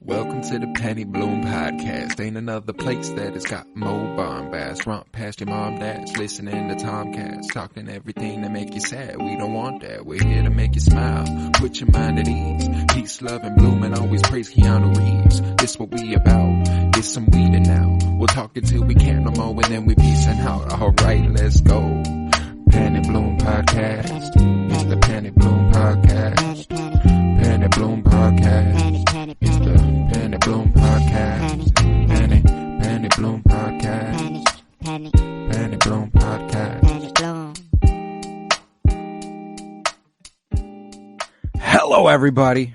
Welcome to the Penny Bloom Podcast. Ain't another place that has got more bombast. Romp past your mom, dad's listening to Tomcats. Talking everything that make you sad. We don't want that. We're here to make you smile. Put your mind at ease. Peace, love, and bloom, and always praise Keanu Reeves. This what we about. This some weeding now. We'll talk until we can't no more, and then we peacing out. Alright, let's go. Penny Bloom Podcast. It's the Penny Bloom Podcast. Penny Bloom Podcast. It's the Penny Bloom Podcast. Penny Bloom Podcast. Penny Bloom Podcast. Hello, everybody.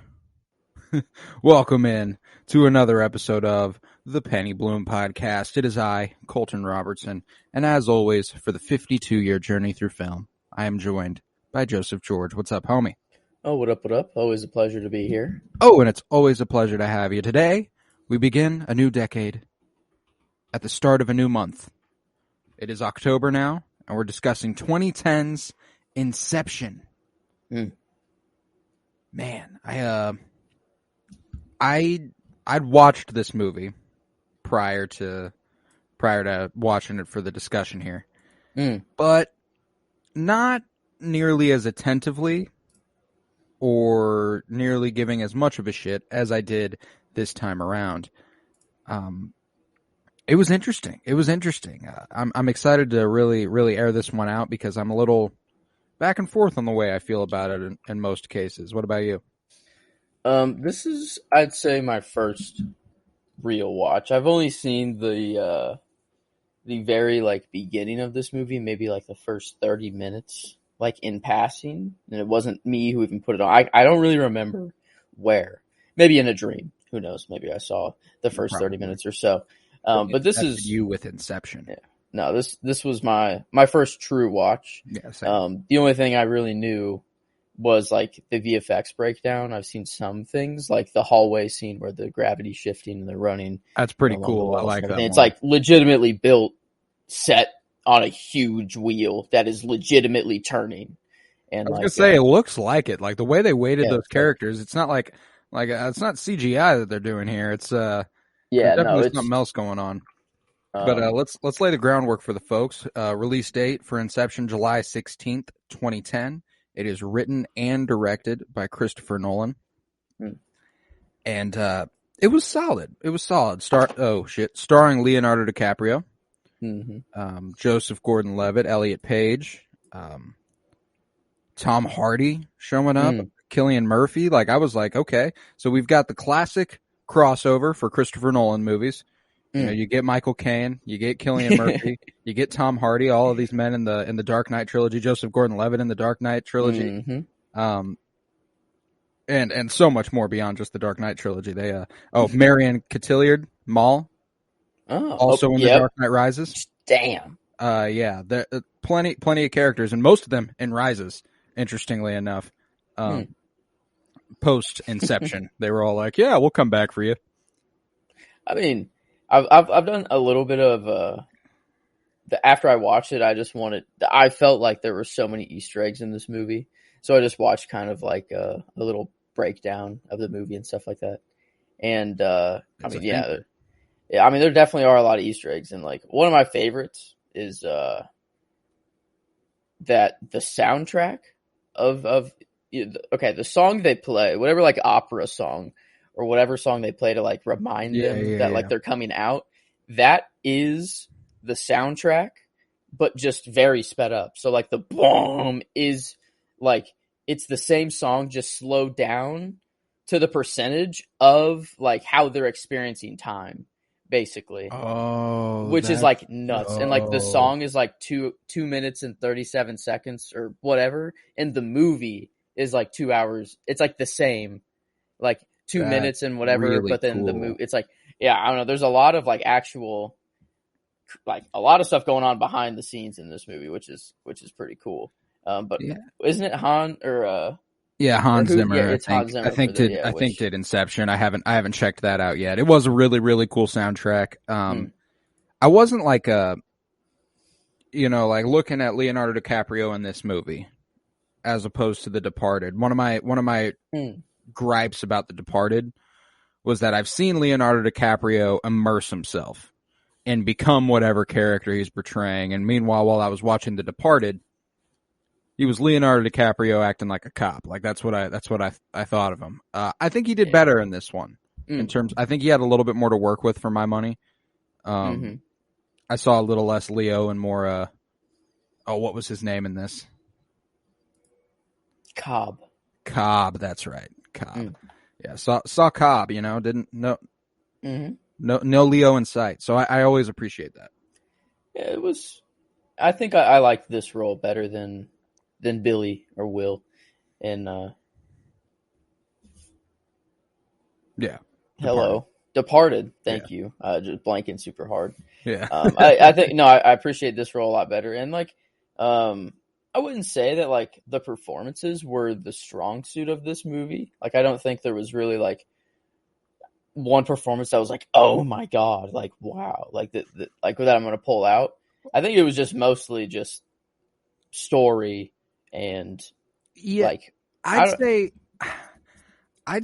Welcome in to another episode of the Penny Bloom Podcast. It is I, Colton Robertson, and as always, for the 52-year journey through film, I am joined by Joseph George. What's up, homie? Oh, what up, what up? Always a pleasure to be here. Oh, and it's always a pleasure to have you. Today, we begin a new decade at the start of a new month. It is October now, and we're discussing 2010's Inception. Man, I'd watched this movie prior to watching it for the discussion here, but not nearly as attentively or nearly giving as much of a shit as I did this time around. It was interesting. I'm excited to really air this one out because I'm a little back and forth on the way I feel about it in most cases. What about you? This is, I'd say, my first real watch. I've only seen the very beginning of this movie, maybe the first 30 minutes, in passing, and it wasn't me who even put it on. I don't really remember where. Maybe in a dream. Who knows? Maybe I saw the first 30 minutes or so. But this is you with Inception. Yeah. No, this was my first true watch. Yeah, same. The only thing I really knew was the VFX breakdown. I've seen some things like the hallway scene where the gravity's shifting and they're running. That's pretty cool. I like that. It's legitimately built, set on a huge wheel that is legitimately turning. And I was gonna say, it looks like it. The way they weighted those characters, it's not like it's not CGI that they're doing here. It's definitely something else going on. But let's lay the groundwork for the folks. Release date for Inception, July 16th, 2010. It is written and directed by Christopher Nolan. And it was solid. Starring Leonardo DiCaprio, Joseph Gordon-Levitt, Elliot Page, Tom Hardy showing up, Cillian Murphy. I was like, okay, so we've got the classic crossover for Christopher Nolan movies. You know, you get Michael Caine, you get Cillian Murphy, you get Tom Hardy, all of these men in the Dark Knight trilogy, Joseph Gordon-Levitt in the Dark Knight trilogy, and so much more beyond just the Dark Knight trilogy. They Marion Cotillard, Maul, also in the Dark Knight Rises. Damn. There plenty of characters, and most of them in Rises. Interestingly enough, post Inception, they were all like, "Yeah, we'll come back for you." I mean, I've done a little bit of after I watched it, I felt like there were so many Easter eggs in this movie, so I just watched kind of a little breakdown of the movie and stuff like that. And there definitely are a lot of Easter eggs, and one of my favorites is that the soundtrack of the song they play, whatever opera song or whatever song they play to remind them that they're coming out, that is the soundtrack, but just very sped up. So the boom is it's the same song, just slowed down to the percentage of how they're experiencing time, basically. Oh, which is nuts. And the song is 2 minutes and 37 seconds or whatever, and the movie is 2 hours. It's the same, 2 minutes and whatever, really, but then the movie, it's I don't know. There's a lot of actual, a lot of stuff going on behind the scenes in this movie, which is pretty cool. But isn't it Hans Zimmer? Yeah, I think did Inception. I haven't checked that out yet. It was a really, really cool soundtrack. I wasn't looking at Leonardo DiCaprio in this movie as opposed to The Departed. One of my gripes about The Departed was that I've seen Leonardo DiCaprio immerse himself and become whatever character he's portraying. And meanwhile, while I was watching The Departed, he was Leonardo DiCaprio acting like a cop. Like that's what I thought of him. I think he did better in this one. In terms, I think he had a little bit more to work with for my money. I saw a little less Leo and more. What was his name in this? Cobb. That's right. Cobb. Yeah, saw Cobb. Didn't no Leo in sight. So I always appreciate that. Yeah, it was. I think I liked this role better than Billy or Will, and yeah. Departed. Thank you. Just blanking super hard. Yeah. I think I appreciate this role a lot better, and I wouldn't say that like the performances were the strong suit of this movie. Like I don't think there was really like one performance that was like, oh my god, like wow, like that I'm gonna pull out. I think it was just mostly just story and like I'd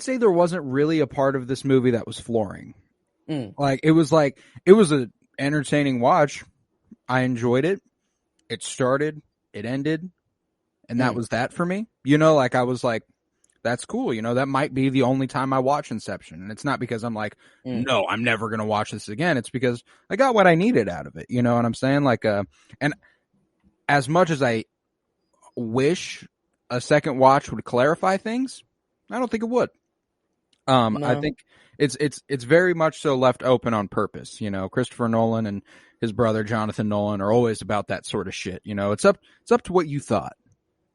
say there wasn't really a part of this movie that was flooring. Like it was an entertaining watch. I enjoyed it. It started, it ended, and that was that for me. Like I was like, that's cool. That might be the only time I watch Inception. And it's not because I'm like, no, I'm never going to watch this again. It's because I got what I needed out of it. You know what I'm saying? Like, and as much as I wish a second watch would clarify things, I don't think it would. No. I think it's very much so left open on purpose. Christopher Nolan and his brother Jonathan Nolan are always about that sort of shit. It's up to what you thought.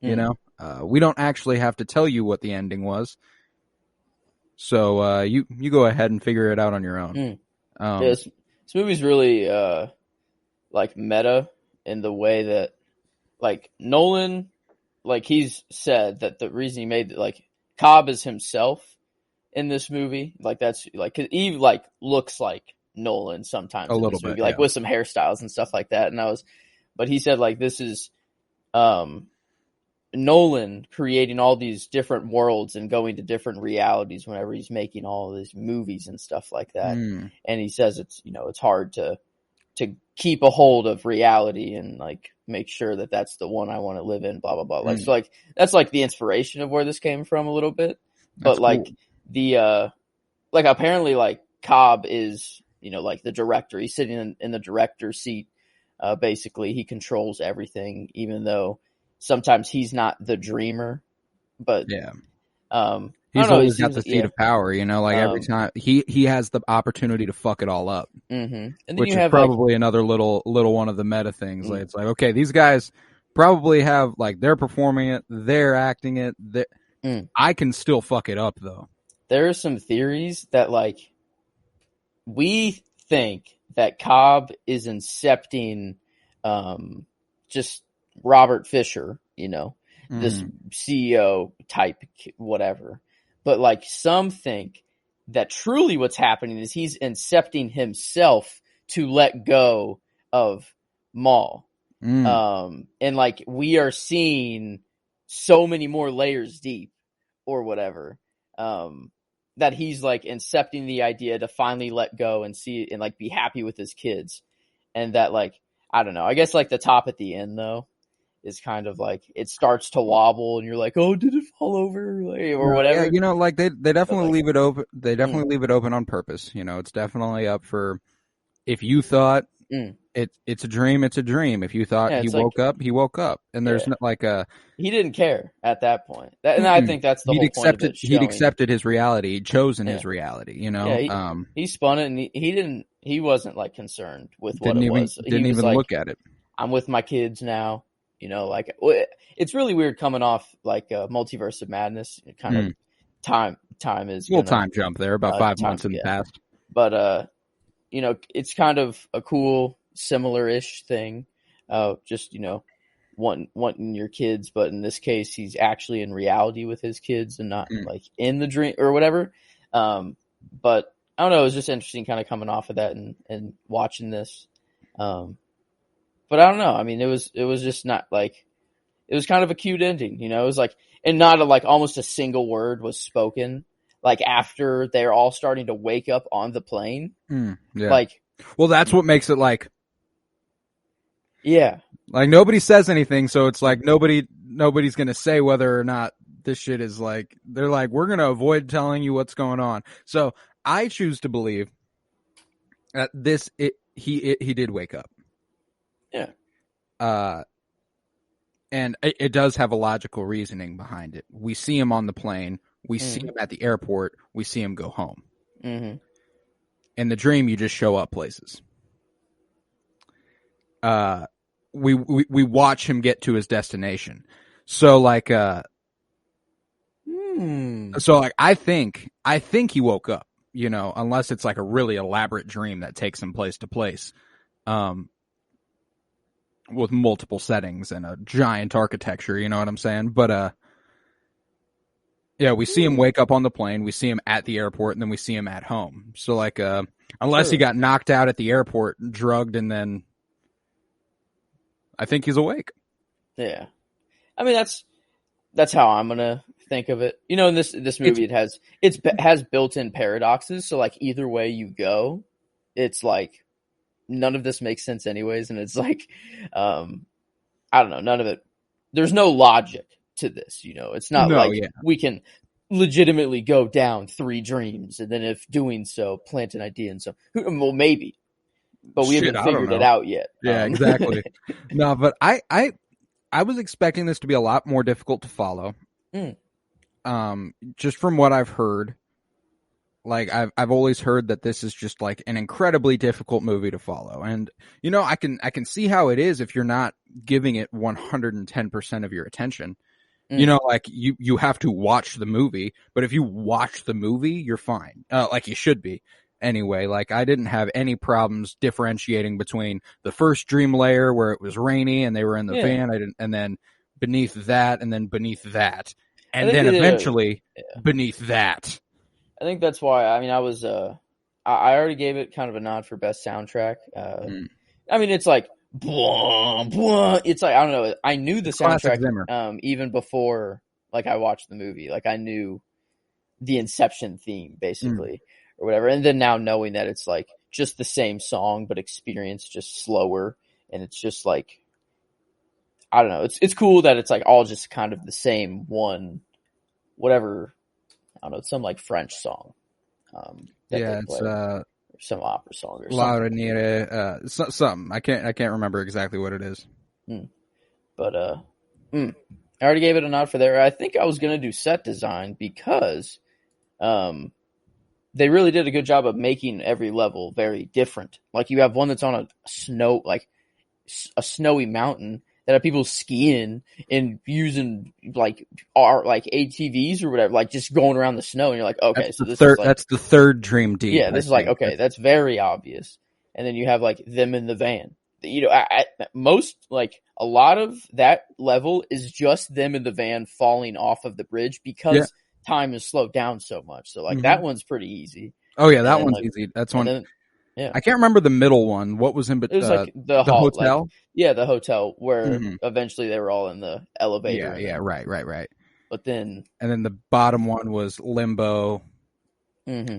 We don't actually have to tell you what the ending was. So you go ahead and figure it out on your own. This movie's really like meta in the way that like Nolan, like he's said that the reason he made like Cobb is himself in this movie. Like that's like, 'cause Eve like looks like Nolan sometimes a in little this movie, bit, like with some hairstyles and stuff like that. But he said like this is Nolan creating all these different worlds and going to different realities whenever he's making all of these movies and stuff like that. And he says it's it's hard to keep a hold of reality and like make sure that that's the one I want to live in, blah blah blah. Like so like that's like the inspiration of where this came from a little bit. But like cool. The like apparently like Cobb is like the director. He's sitting in the director's seat. Basically he controls everything, even though sometimes he's not the dreamer, but yeah. He's always got the seat of power, like every time he has the opportunity to fuck it all up. And then which is probably another little one of the meta things. Like, it's like, okay, these guys probably have like, they're performing it, they're acting it. I can still fuck it up though. There are some theories that like, we think that Cobb is incepting, just Robert Fisher, this CEO type, whatever. But like some think that truly what's happening is he's incepting himself to let go of Maul. And like we are seeing so many more layers deep or whatever, that he's like incepting the idea to finally let go and see and like be happy with his kids. And that like, I don't know, I guess like the top at the end though is kind of like it starts to wobble and you're like, oh, did it fall over or whatever? Yeah, like they definitely leave it open. They definitely leave it open on purpose. It's definitely up for, if you thought it's a dream, it's a dream. If you thought he woke up, he woke up. And there's not like he didn't care at that point. And I think that's the whole point of it. He'd accepted his reality. He'd chosen his reality, he spun it and he wasn't like concerned with what it was. Didn't even look at it. I'm with my kids now. Like it's really weird coming off like Multiverse of Madness. Kind of time is a little time jump there, about 5 months in the past. But it's kind of a cool similar-ish thing. Just wanting your kids, but in this case, he's actually in reality with his kids and not like in the dream or whatever. But I don't know. It was just interesting, kind of coming off of that and watching this. But I don't know. I mean, it was just not like, it was kind of a cute ending, it was like, and not like almost a single word was spoken. like after they're all starting to wake up on the plane. Yeah. Like, well, that's what makes it like, yeah, like nobody says anything, so it's like nobody's gonna say whether or not this shit is like, they're like, we're gonna avoid telling you what's going on. So I choose to believe that he did wake up. Yeah. And it does have a logical reasoning behind it. We see him on the plane. We see him at the airport. We see him go home. Mm-hmm. In the dream, you just show up places. We watch him get to his destination. So like, I think he woke up, you know, unless it's like a really elaborate dream that takes him place to place. With multiple settings and a giant architecture, you know what I'm saying? But yeah, we see him wake up on the plane, we see him at the airport, and then we see him at home. So like, unless he got knocked out at the airport, drugged, and then I think he's awake. Yeah, I mean that's how I'm gonna think of it. You know, in this movie, it has built-in paradoxes. So like either way you go, it's like none of this makes sense anyways, and it's like, I don't know, none of it. There's no logic to this, you know. It's not we can legitimately go down 3 dreams, and then if doing so, plant an idea and so. Well, maybe, but we haven't figured it out yet. Yeah, exactly. No, but I was expecting this to be a lot more difficult to follow. Just from what I've heard. Like I've always heard that this is just like an incredibly difficult movie to follow. And you know, I can see how it is if you're not giving it 110% of your attention. You know, like you have to watch the movie, but if you watch the movie, you're fine. Like you should be. Anyway, like I didn't have any problems differentiating between the first dream layer where it was rainy and they were in the van, and then beneath that, and then beneath that, and then eventually beneath that. I think that's why. I mean, I already gave it kind of a nod for best soundtrack. I mean, it's like, blah, blah. It's like, I don't know. I knew the soundtrack even before, like, I watched the movie. Like, I knew the Inception theme, basically, or whatever. And then now knowing that it's like just the same song, but experienced just slower, and it's just like, I don't know. It's cool that it's like all just kind of the same one, whatever. I don't know, it's some like French song. It's some opera song or something. Something. I can't remember exactly what it is. But I already gave it a nod for there. I think I was gonna do set design because they really did a good job of making every level very different. Like you have one that's on a snowy mountain that have people skiing and using like ATVs or whatever, like just going around the snow, and you're like, okay, that's the third dream deep. Yeah, this is like, okay, that's very obvious. And then you have like them in the van. You know, at most, like a lot of that level is just them in the van falling off of the bridge because time is slowed down so much. So like that one's pretty easy. Oh yeah, that one's easy. That's one. Yeah, I can't remember the middle one. What was in between? It was like the hotel. Like, the hotel where eventually they were all in the elevator. Yeah, right. But then, and then the bottom one was limbo.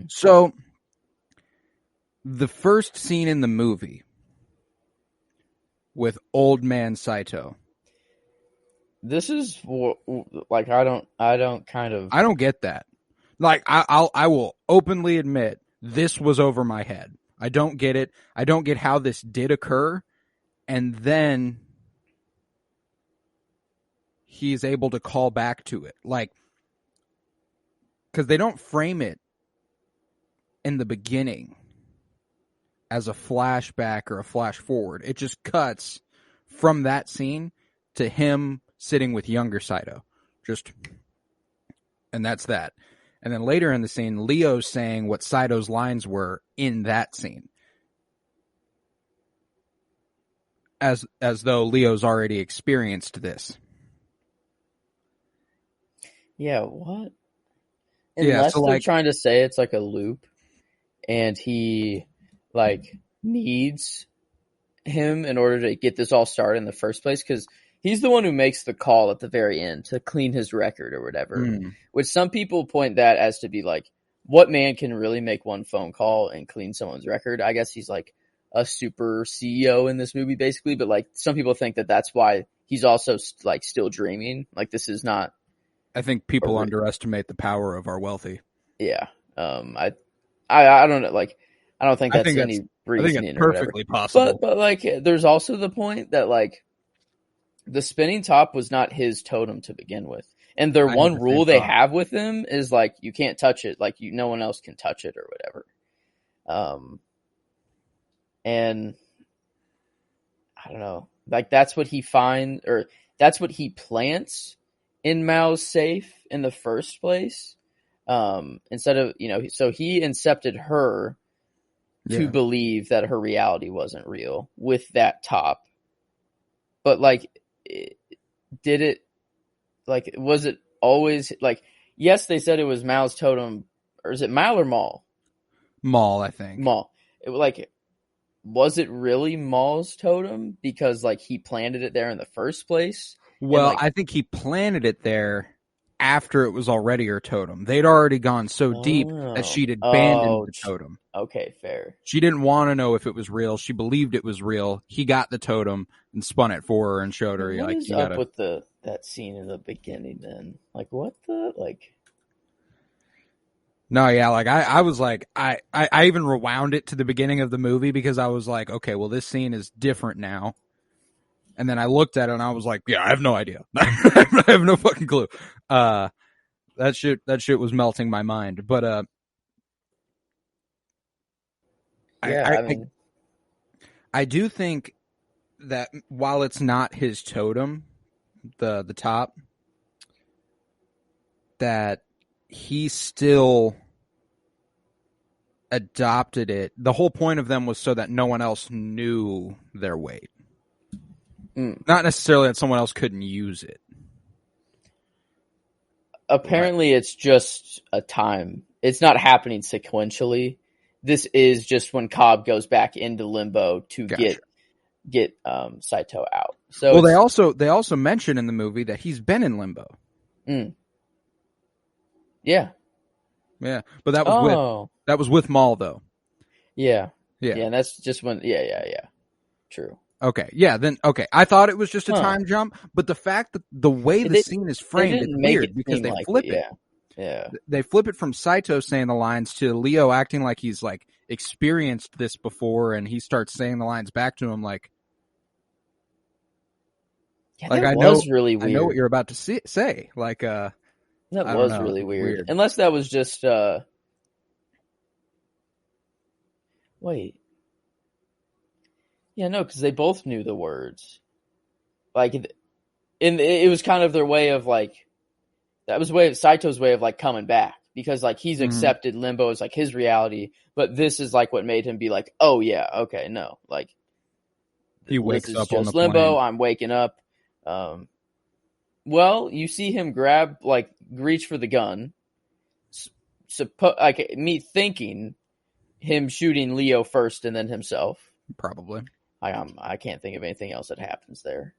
So, the first scene in the movie with Old Man Saito. This is like I don't get that. Like I will openly admit this was over my head. I don't get it. I don't get how this did occur. And then he's able to call back to it. Like, because they don't frame it in the beginning as a flashback or a flash forward. It just cuts from that scene to him sitting with younger Saito. And that's that. And then later in the scene, Leo's saying what Saito's lines were in that scene. As though Leo's already experienced this. Yeah, what? Unless they're trying to say it's like a loop and he like needs him in order to get this all started in the first place, because he's the one who makes the call at the very end to clean his record or whatever, which some people point that as to be like what man can really make one phone call and clean someone's record? I guess he's like a super CEO in this movie, basically. But like, some people think that that's why he's also like still dreaming. Like, this is not. I think people underestimate the power of our wealthy. Yeah. I don't know. Like, I don't think that's any reasoning. I think it's perfectly possible. But like, there's also the point that like, the spinning top was not his totem to begin with. And their one rule they have with him is like, you can't touch it. Like, no one else can touch it or whatever. And I don't know, like, that's what he finds, or that's what he plants in Mao's safe in the first place. Instead of, so he incepted her to believe that her reality wasn't real with that top. But like, was it always like, yes, they said it was Mao's totem, or is it Mal or Maul? Maul, I think. Maul. Was it really Maul's totem because like he planted it there in the first place? Well, I think he planted it there after it was already her totem. They'd already gone so deep that she'd abandoned the totem. Okay, fair. She didn't want to know if it was real. She believed it was real. He got the totem and spun it for her and showed her. What is up with that scene in the beginning then? Like, what the, like... No, yeah, like I was like, I even rewound it to the beginning of the movie because I was like, okay, well, this scene is different now. And then I looked at it and I was like, yeah, I have no idea. I have no fucking clue. That shit was melting my mind. But I do think that while it's not his totem, the top, that he still adopted it. The whole point of them was so that no one else knew their weight. Not necessarily that someone else couldn't use it. Apparently, it's just a time. It's not happening sequentially. This is just when Cobb goes back into limbo to get Saito out. So they also mention in the movie that he's been in limbo. Yeah, but that was with Maul though. Yeah, and that's just when. Yeah. True. Okay, yeah, then okay. I thought it was just a time jump, but the fact that the way the scene is framed is weird because they flip it. Yeah. They flip it from Saito saying the lines to Leo acting like he's like experienced this before, and he starts saying the lines back to him like, really weird. I know what you're about to say. Like, that was really weird. Unless that was just wait. Yeah, no, because they both knew the words. Like, and it was kind of their way of like, that was Saito's way of like coming back, because like he's accepted limbo as like his reality, but this is like what made him be like, oh yeah, okay, no, like he wakes up on the limbo. plane. I'm waking up. Well, you see him reach for the gun. Me thinking him shooting Leo first and then himself. Probably. I can't think of anything else that happens there.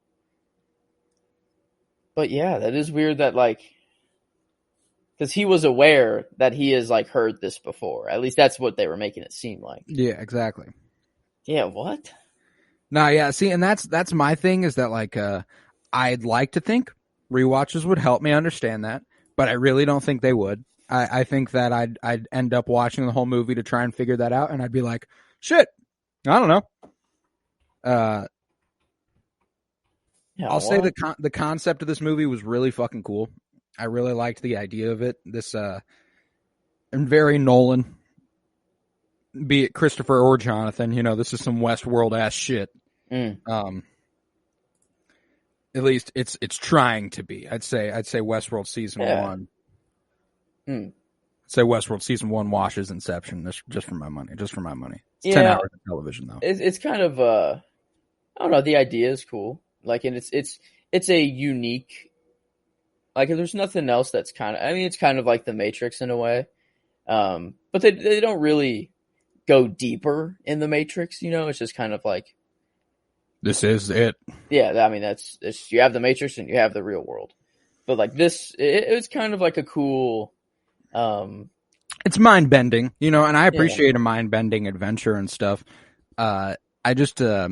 But yeah, that is weird that like, because he was aware that he has like heard this before. At least that's what they were making it seem like. Yeah, exactly. Yeah, what? No, yeah, see, and that's my thing is that like I'd like to think rewatches would help me understand that, but I really don't think they would. I think that I'd end up watching the whole movie to try and figure that out, and I'd be like, shit, I don't know. I'll say the concept of this movie was really fucking cool. I really liked the idea of it. This and very Nolan, be it Christopher or Jonathan. This is some Westworld ass shit. At least it's trying to be. I'd say Westworld season 1. I'd say Westworld season 1 washes Inception just for my money. It's 10 hours of television though. It's kind of I don't know. The idea is cool. Like, and it's a unique. Like, there's nothing else that's kind of. I mean, it's kind of like the Matrix in a way, but they don't really go deeper in the Matrix. It's just kind of like. This is it. Yeah, I mean that's you have the Matrix and you have the real world, but like this, it's kind of like a cool. it's mind bending, you know, and I appreciate a mind bending adventure and stuff. I just, I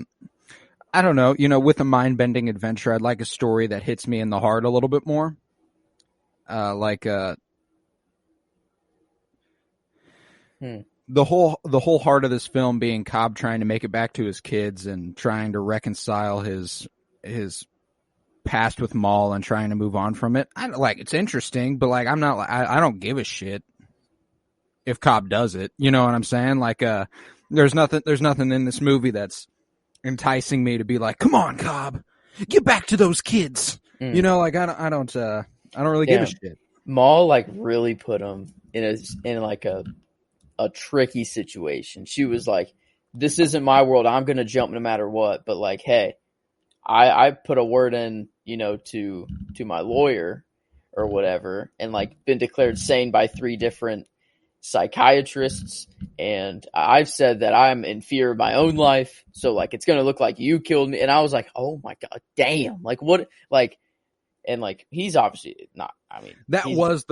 don't know, you know, with a mind bending adventure, I'd like a story that hits me in the heart a little bit more. The whole heart of this film being Cobb trying to make it back to his kids and trying to reconcile his past with Maul and trying to move on from it. It's interesting, but like, I don't give a shit if Cobb does it. You know what I'm saying? Like, there's nothing in this movie that's enticing me to be like, come on, Cobb, get back to those kids. You know, like I don't really give a shit. Maul like really put him in a tricky situation. She was like, this isn't my world. I'm going to jump no matter what. But like, hey, I put a word in, you know, to my lawyer or whatever, and like been declared sane by 3 different psychiatrists, and I've said that I'm in fear of my own life, so like it's gonna look like you killed me. And I was like, oh my god, damn, like what, like, and like he's obviously not, I mean, that was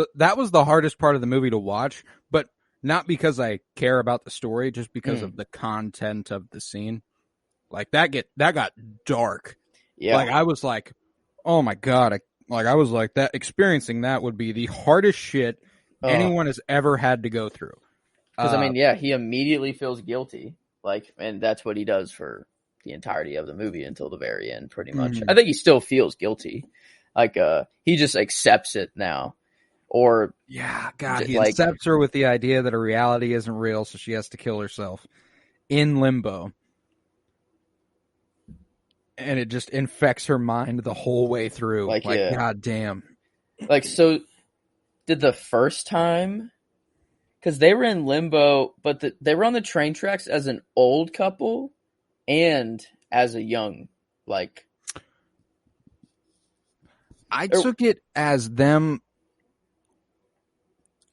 the hardest part of the movie to watch, but not because I care about the story, just because of the content of the scene. Like that got dark. Yeah, like I was like, oh my god, I was like, that experiencing that would be the hardest shit anyone has ever had to go through. Because I mean, yeah, he immediately feels guilty, like, and that's what he does for the entirety of the movie until the very end, pretty much. I think he still feels guilty, like he just accepts it now, or he accepts her with the idea that her reality isn't real, so she has to kill herself in limbo, and it just infects her mind the whole way through. Like god damn, like so. Did the first time, because they were in limbo, but they were on the train tracks as an old couple and as a young, like. I took it as them,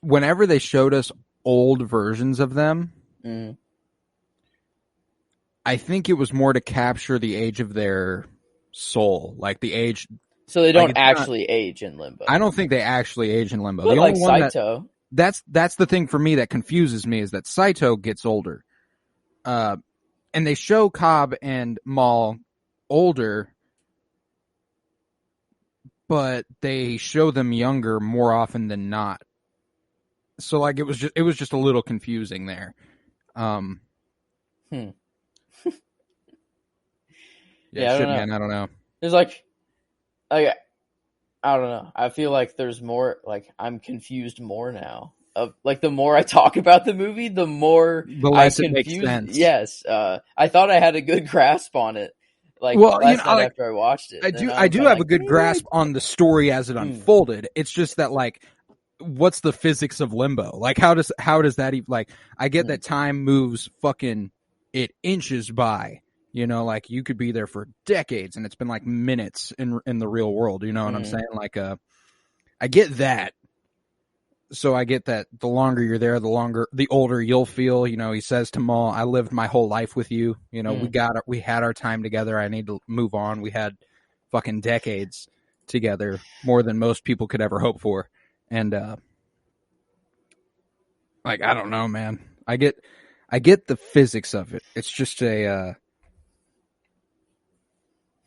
whenever they showed us old versions of them, I think it was more to capture the age of their soul, like the age. So they don't actually age in limbo. I don't think they actually age in limbo. But the like only one Saito. That's the thing for me that confuses me is that Saito gets older. And they show Cobb and Maul older, but they show them younger more often than not. So like it was just a little confusing there. Yeah, man, I don't know. There's like I don't know. I feel like there's more, like I'm confused more now. Of like the more I talk about the movie, the less it makes sense. Yes, I thought I had a good grasp on it. Like last night after I watched it, I do have a good grasp on the story as it unfolded. It's just that like, what's the physics of limbo? Like how does that even, like, I get that time moves fucking it inches by. You know, like you could be there for decades and it's been like minutes in the real world. You know what I'm saying? Like, I get that. So I get that the longer you're there, the older you'll feel. You know, he says to Maul, I lived my whole life with you. You know, we had our time together. I need to move on. We had fucking decades together, more than most people could ever hope for. And, like, I don't know, man. I get the physics of it. It's just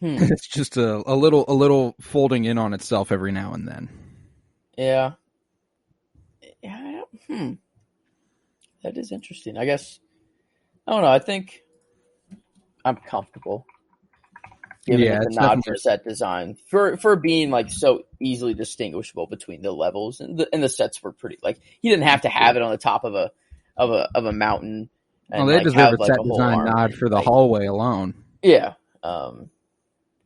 it's just a little folding in on itself every now and then. Yeah. That is interesting. I guess, I don't know. I think I'm comfortable giving it the nod for set design for being like so easily distinguishable between the levels, and the sets were pretty, like, he didn't have to have it on the top of a mountain. And they deserve a set design nod for the hallway alone. Yeah.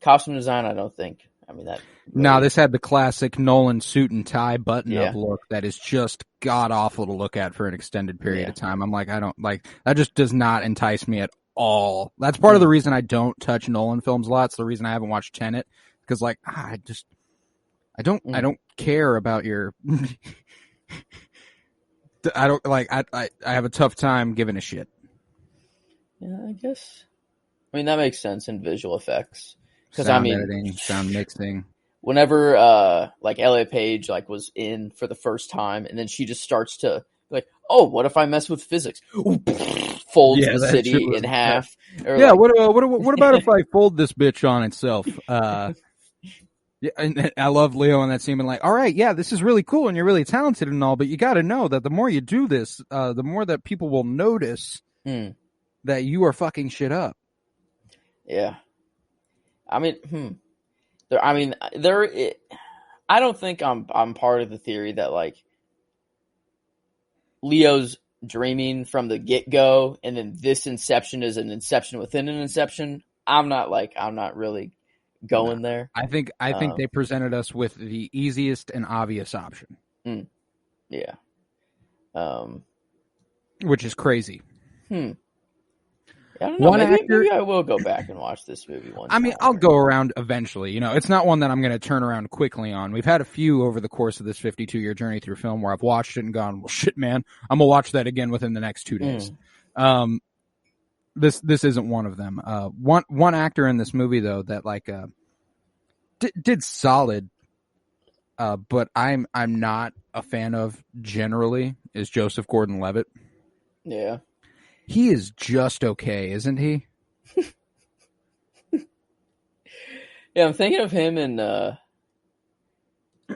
Costume design, I don't think. I mean that. Really... No, this had the classic Nolan suit and tie button-up look that is just god awful to look at for an extended period of time. I'm like, I don't like that. Just does not entice me at all. That's part of the reason I don't touch Nolan films a lot. It's the reason I haven't watched Tenet, because like I don't care about your. I don't like. I have a tough time giving a shit. Yeah, I guess. I mean that makes sense in visual effects. Because I mean, editing, sound mixing. Whenever like Elliot Page like was in for the first time, and then she just starts to Like, oh, what if I mess with physics? Folds the city in half. Or yeah, what about if I fold this bitch on itself? Yeah, and I love Leo in that scene being like, all right, yeah, this is really cool and you're really talented and all, but you got to know that the more you do this, the more that people will notice that you are fucking shit up. Yeah. I mean, I don't think I'm part of the theory that like Leo's dreaming from the get-go and then this Inception is an Inception within an Inception. I'm not really going there. I think they presented us with the easiest and obvious option. Yeah. Which is crazy. I don't know. Maybe I will go back and watch this movie one time. I mean, I'll go around eventually. You know, it's not one that I'm going to turn around quickly on. We've had a few over the course of this 52-year journey through film where I've watched it and gone, well, shit, man, I'm going to watch that again within the next 2 days. This isn't one of them. One actor in this movie, though, that like did solid, but I'm not a fan of generally, is Joseph Gordon-Levitt. Yeah. He is just okay, isn't he? Yeah, I'm thinking of him and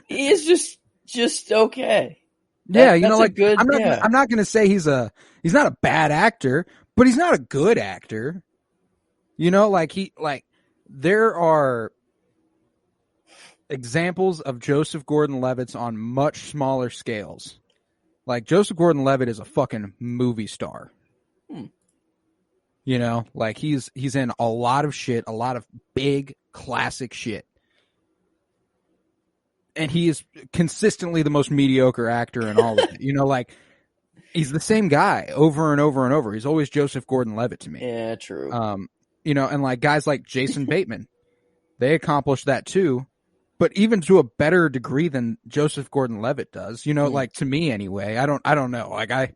he is just okay. Yeah, you know, like I'm not going to say he's not a bad actor, but he's not a good actor. You know, there are examples of Joseph Gordon-Levitt's on much smaller scales. Like Joseph Gordon-Levitt is a fucking movie star. You know, like he's in a lot of shit, a lot of big classic shit. And he is consistently the most mediocre actor in all of it. You know, like he's the same guy over and over and over. He's always Joseph Gordon-Levitt to me. Yeah, true. You know, and like guys like Jason Bateman, they accomplished that too, but even to a better degree than Joseph Gordon-Levitt does. You know, like to me anyway. I don't know. Like I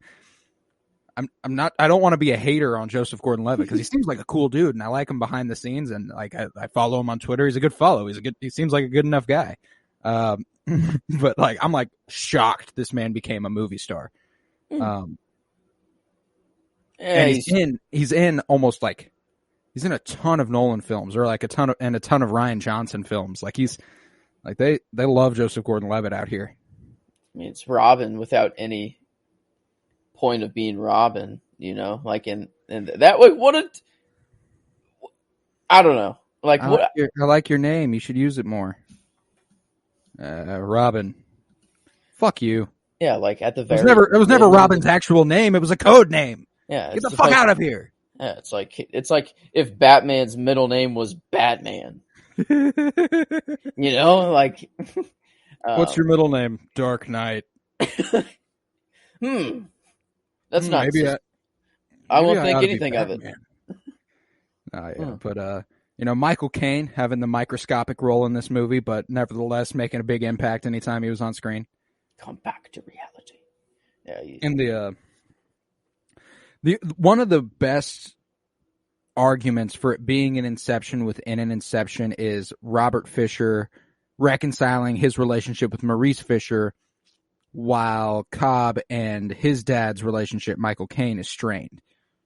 don't want to be a hater on Joseph Gordon-Levitt because he seems like a cool dude and I like him behind the scenes and like I follow him on Twitter. He's a good follow. He seems like a good enough guy. But like I'm like shocked this man became a movie star. And he's in almost like he's in a ton of Nolan films or like a ton of Ryan Johnson films. Like he's like they love Joseph Gordon-Levitt out here. I mean, it's Robin without any point of being Robin, you know, like and that way I don't know, like I like your name, you should use it more. Robin, fuck you. Yeah, like at the very it was never Robin's actual name, it was a code name. Yeah, get the fuck out of here. Yeah, it's like if Batman's middle name was Batman. You know, like what's your middle name? Dark Knight. That's not. I won't think anything of it. But you know, Michael Caine having the microscopic role in this movie, but nevertheless making a big impact anytime he was on screen. Come back to reality. Yeah. And the one of the best arguments for it being an Inception within an Inception is Robert Fisher reconciling his relationship with Maurice Fisher while Cobb and his dad's relationship, Michael Caine, is strained.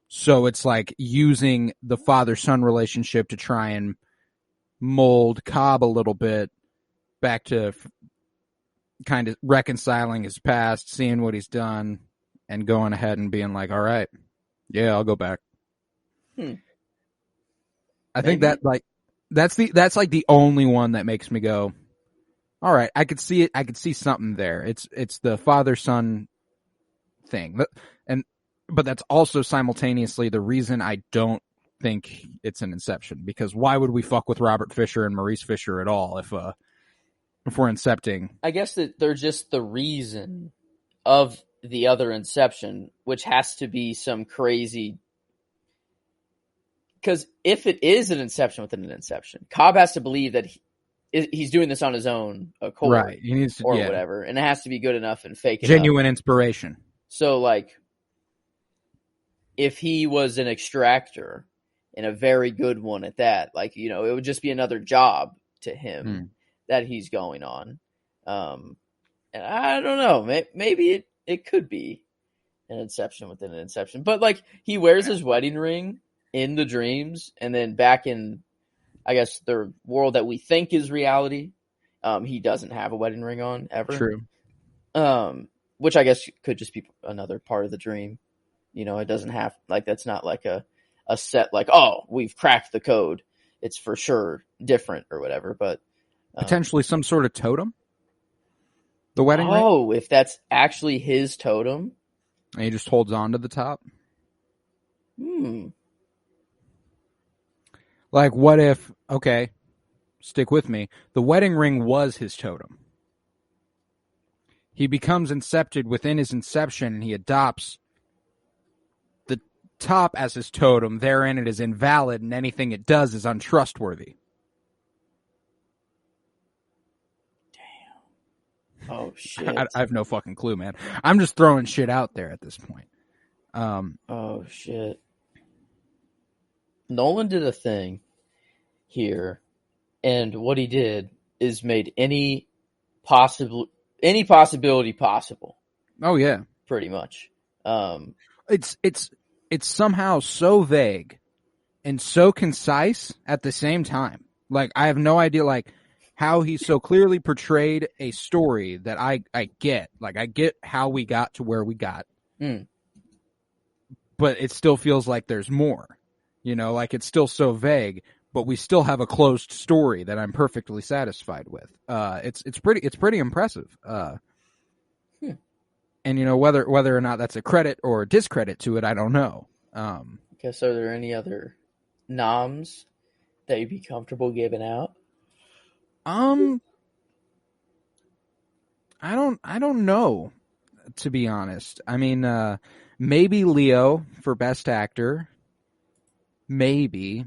So it's like using the father-son relationship to try and mold Cobb a little bit back to kind of reconciling his past, seeing what he's done, and going ahead and being like, all right, yeah, I'll go back. I think that that's like the only one that makes me go, all right, I could see it. I could see something there. It's the father-son thing. But that's also simultaneously the reason I don't think it's an Inception, because why would we fuck with Robert Fisher and Maurice Fisher at all if we're incepting? I guess that they're just the reason of the other Inception, which has to be some crazy. Because if it is an Inception within an Inception, Cobb has to believe that he's doing this on his own accord, right? He needs to, or whatever, and it has to be good enough and fake enough. Genuine inspiration. So, like, if he was an extractor and a very good one at that, like, you know, it would just be another job to him that he's going on. And I don't know, maybe it could be. an Inception within an Inception. But like he wears his wedding ring in the dreams, and then back in, I guess, the world that we think is reality, he doesn't have a wedding ring on ever. True. Which I guess could just be another part of the dream. You know, it doesn't have like that's not like a set like, oh, we've cracked the code. It's for sure different or whatever, but potentially some sort of totem. The wedding ring? Oh, if that's actually his totem. And he just holds on to the top? Like, what if, okay, stick with me, the wedding ring was his totem. He becomes incepted within his inception, and he adopts the top as his totem. Therein it is invalid, and anything it does is untrustworthy. Oh, shit. I have no fucking clue, man. I'm just throwing shit out there at this point. Oh, shit. Nolan did a thing here, and what he did is made any possibility possible. Oh, yeah. Pretty much. It's somehow so vague and so concise at the same time. Like, I have no idea, like, how he so clearly portrayed a story that I get. Like, I get how we got to where we got. But it still feels like there's more. You know, like, it's still so vague, but we still have a closed story that I'm perfectly satisfied with. It's pretty impressive. And, you know, whether or not that's a credit or a discredit to it, I don't know. Okay, so are there any other noms that you'd be comfortable giving out? I don't know, to be honest. I mean, maybe Leo for Best Actor. Maybe.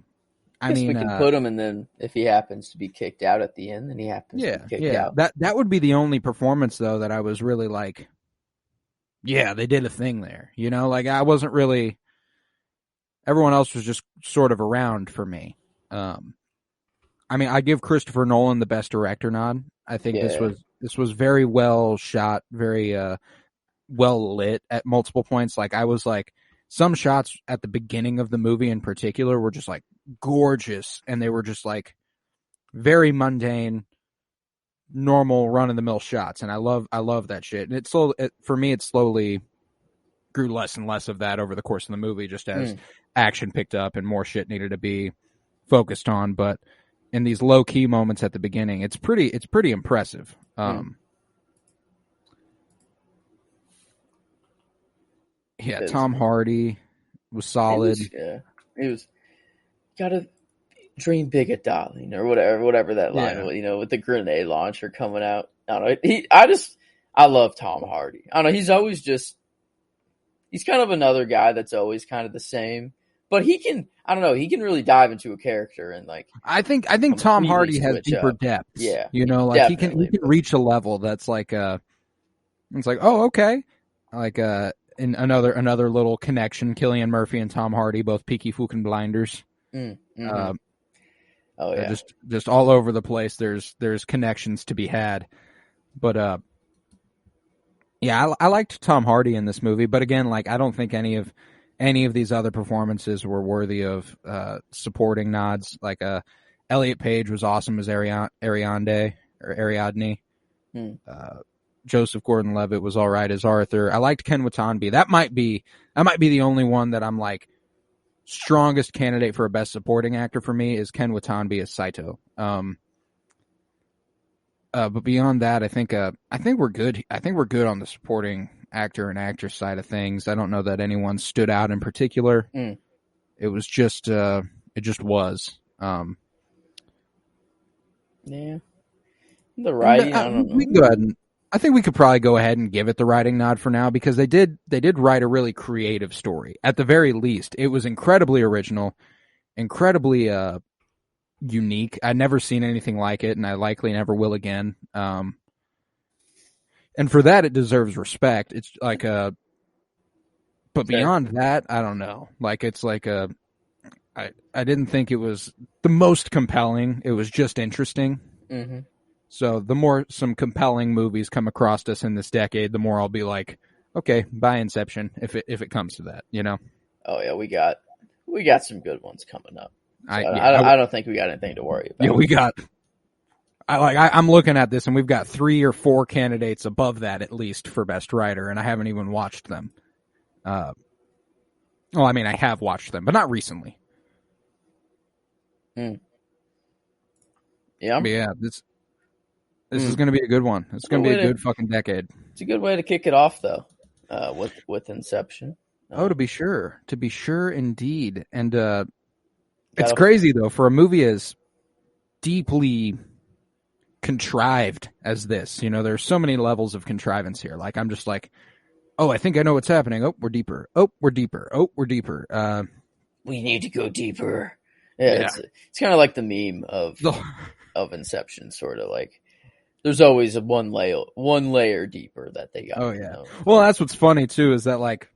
I mean, we can put him, and then if he happens to be kicked out at the end, then he happens to be kicked out. That would be the only performance, though, that I was really like, yeah, they did a thing there. You know, like, I wasn't really... Everyone else was just sort of around for me. I mean, I give Christopher Nolan the Best Director nod. I think this was very well shot, very well lit at multiple points. Like, I was like, some shots at the beginning of the movie in particular were just like gorgeous, and they were just like very mundane, normal run of the mill shots, and I love that shit. And for me, it slowly grew less and less of that over the course of the movie, just as action picked up and more shit needed to be focused on. But in these low key moments at the beginning, it's pretty impressive. Yeah, Tom Hardy was solid. He was gotta dream big at darling, or whatever that line was, you know, with the grenade launcher coming out. I don't know. I love Tom Hardy. I don't know. He's always he's kind of another guy that's always kind of the same. But he can, I don't know, he can really dive into a character and like. I think Tom Hardy has deeper depth. Yeah, you know, like he can reach a level that's like it's like, oh, okay, like in another little connection. Cillian Murphy and Tom Hardy, both Peaky Fucking Blinders. Oh yeah, just all over the place. There's connections to be had, but yeah, I liked Tom Hardy in this movie, but again, like, I don't think any of these other performances were worthy of supporting nods. Like, Elliot Page was awesome as Ariadne. Joseph Gordon-Levitt was all right as Arthur. I liked Ken Watanabe. That might be the only one that I'm like, strongest candidate for a best supporting actor for me is Ken Watanabe as Saito. But beyond that, I think we're good. I think we're good on the supporting actor and actress side of things. I don't know that anyone stood out in particular. It was just it just was. Yeah. The writing, I don't know. We can go ahead and I think we could probably go ahead and give it the writing nod for now, because they did write a really creative story. At the very least, it was incredibly original, incredibly unique. I'd never seen anything like it, and I likely never will again. And for that, it deserves respect. It's like but beyond that, I don't know. Like, it's like I didn't think it was the most compelling. It was just interesting. So the more some compelling movies come across us in this decade, the more I'll be like, okay, buy Inception if it comes to that, you know. Oh yeah, we got some good ones coming up. So I don't think we got anything to worry about. Yeah, we got. I'm looking at this, and we've got 3 or 4 candidates above that at least for best writer, and I haven't even watched them. Well, I mean, I have watched them, but not recently. Yeah, but yeah. This is going to be a good one. It's going to be a good fucking decade. It's a good way to kick it off, though, with Inception. To be sure, indeed, and it's crazy though for a movie as deeply contrived as this. You know, there's so many levels of contrivance here. Like I'm just like, oh, I think I know what's happening. Oh, we're deeper. Oh, we're deeper. Oh, we're deeper. We need to go deeper. Yeah. It's kind of like the meme of Inception, sort of like there's always one layer deeper that they got. Oh yeah. Well, that's what's funny too is that like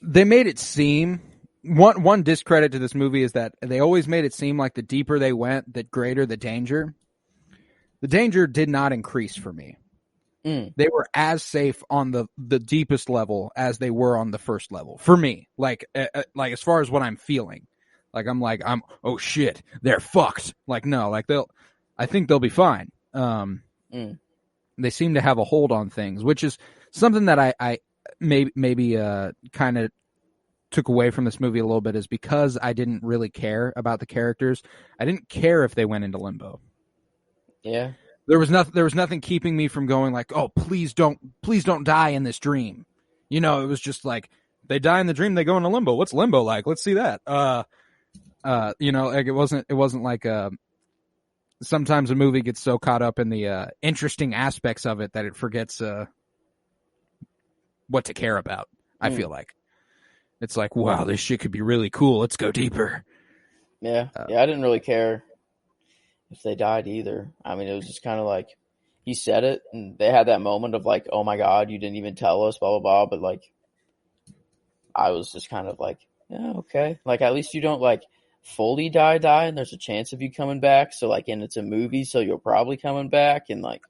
they made it seem. One discredit to this movie is that they always made it seem like the deeper they went, the greater the danger. The danger did not increase for me. They were as safe on the deepest level as they were on the first level for me. Like as far as what I'm feeling, I'm oh shit, they're fucked. Like no, like I think they'll be fine. They seem to have a hold on things, which is something that I maybe kind of took away from this movie a little bit is because I didn't really care about the characters. I didn't care if they went into limbo. Yeah. There was nothing keeping me from going like, oh, please don't die in this dream. You know, it was just like they die in the dream, they go into limbo. What's limbo like? Let's see that. You know, like it wasn't like sometimes a movie gets so caught up in the interesting aspects of it that it forgets what to care about. I feel like. It's like, wow, this shit could be really cool. Let's go deeper. Yeah. I didn't really care if they died either. I mean, it was just kind of like he said it, and they had that moment of like, oh my God, you didn't even tell us, blah, blah, blah. But like, I was just kind of like, yeah, okay. Like, at least you don't like fully die, and there's a chance of you coming back. So like, and it's a movie, so you're probably coming back. And like,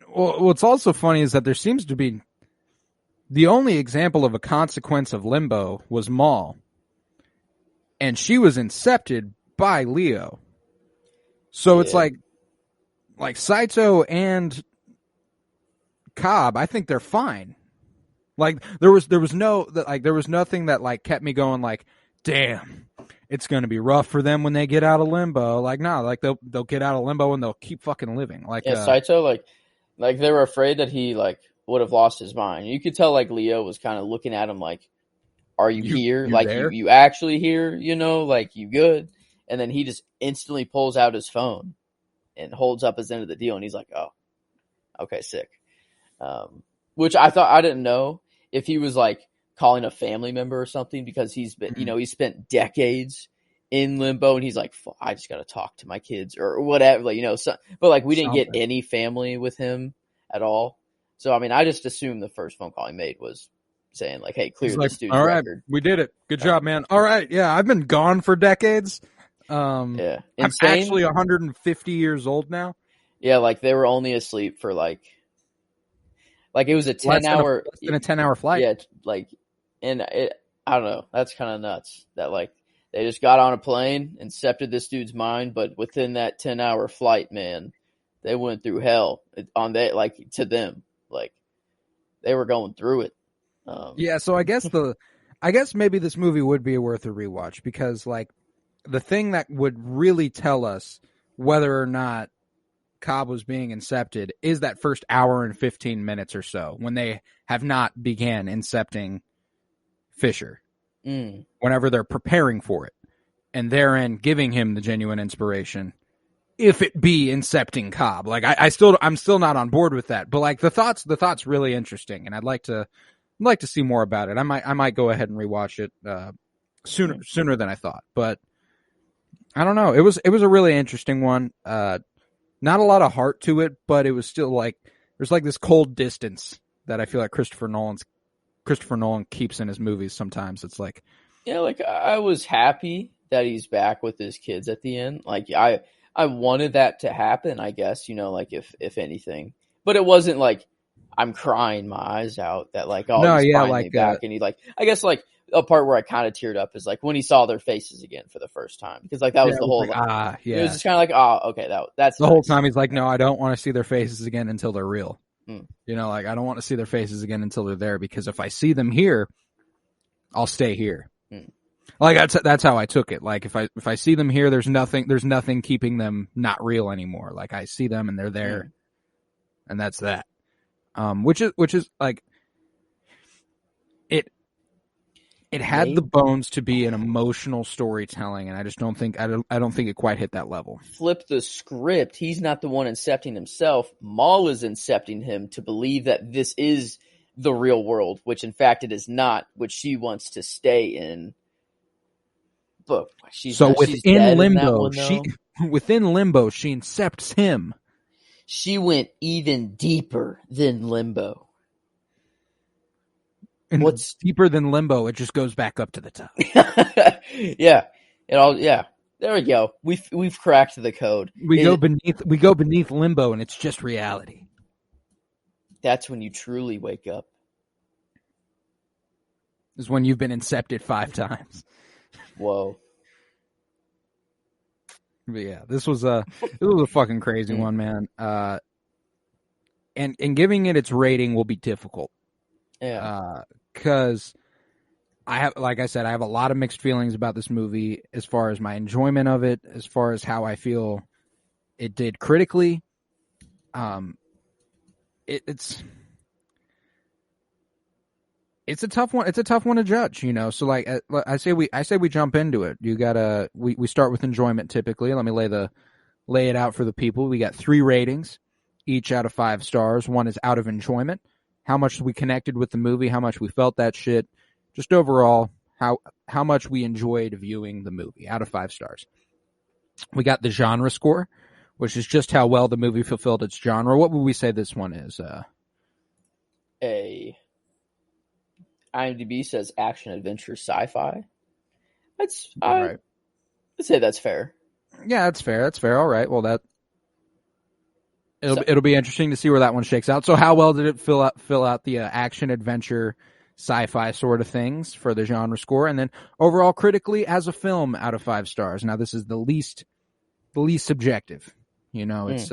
well, what's also funny is that there seems to be the only example of a consequence of limbo was Maul. And she was incepted by Leo. So it's like Saito and Cobb, I think they're fine. Like there was nothing that like kept me going like, damn, it's going to be rough for them when they get out of limbo. Like no, like they'll get out of limbo and they'll keep fucking living. Like Saito like they were afraid that he like would have lost his mind. You could tell like Leo was kind of looking at him like, are you here? Like you actually here, you know, like you good? And then he just instantly pulls out his phone and holds up his end of the deal. And he's like, oh, okay, sick. Which I thought, I didn't know if he was like calling a family member or something because he's been, you know, he spent decades in limbo and he's like, I just got to talk to my kids or whatever, like, you know, but like we didn't get any family with him at all. So, I mean, I just assumed the first phone call he made was saying, like, hey, clear this dude's all right, record. We did it. Good job, man. All right, yeah, I've been gone for decades. Yeah. I'm actually 150 years old now. Yeah, like, they were only asleep for, like it was a 10-hour... Less than a 10-hour flight. Yeah, like, and I don't know. That's kind of nuts. That, like, they just got on a plane, incepted this dude's mind, but within that 10-hour flight, man, they went through hell on that, like, to them. Like they were going through it. Yeah, so I guess maybe this movie would be worth a rewatch because like the thing that would really tell us whether or not Cobb was being incepted is that first hour and 15 minutes or so when they have not began incepting Fisher. Whenever they're preparing for it and therein giving him the genuine inspiration. If it be incepting Cobb, like I'm still not on board with that, but like the thought's really interesting, and I'd like to see more about it. I might go ahead and rewatch it sooner than I thought, but I don't know. It was a really interesting one. Not a lot of heart to it, but it was still like there's like this cold distance that I feel like Christopher Nolan keeps in his movies. Sometimes it's like, yeah, like I was happy that he's back with his kids at the end. Like I wanted that to happen, I guess, you know, like if anything. But it wasn't like I'm crying my eyes out that like, oh, No, he's yeah, finally like, back. And he like, I guess like a part where I kind of teared up is like when he saw their faces again for the first time, because like that was yeah, the it was whole, like, like, yeah. it was just kind of like, oh, okay, that's the nice. whole time he's like, no, I don't want to see their faces again until they're real. Mm. You know, like I don't want to see their faces again until they're there, because if I see them here, I'll stay here. Mm. Like that's how I took it. Like if I see them here, there's nothing keeping them not real anymore. Like I see them and they're there, and that's that. Which is like it had the bones to be an emotional storytelling, and I just don't think it quite hit that level. Flip the script. He's not the one incepting himself. Maul is incepting him to believe that this is the real world, which in fact it is not, which she wants to stay in. But within limbo, within limbo, she incepts him. She went even deeper than limbo. And what's deeper than limbo? It just goes back up to the top. Yeah, there we go. We've cracked the code. We go beneath limbo, and it's just reality. That's when you truly wake up. Is when you've been incepted 5 times. Whoa. But yeah, this was a fucking crazy one, man. And giving it its rating will be difficult. Yeah. Because I have a lot of mixed feelings about this movie, as far as my enjoyment of it, as far as how I feel it did critically. It's a tough one. It's a tough one to judge, you know. So like I say we jump into it. We start with enjoyment typically. Let me lay it out for the people. We got 3 ratings, each out of 5 stars. One is out of enjoyment, how much we connected with the movie, how much we felt that shit, just overall how much we enjoyed viewing the movie, out of 5 stars. We got the genre score, which is just how well the movie fulfilled its genre. What would we say this one is? IMDb says action, adventure, sci-fi. Right. I'd say that's fair. Yeah, that's fair. That's fair. All right. Well, it'll be interesting to see where that one shakes out. So, how well did it fill out the action, adventure, sci-fi sort of things for the genre score, and then overall critically as a film out of 5 stars? Now, this is the least subjective. You know, it's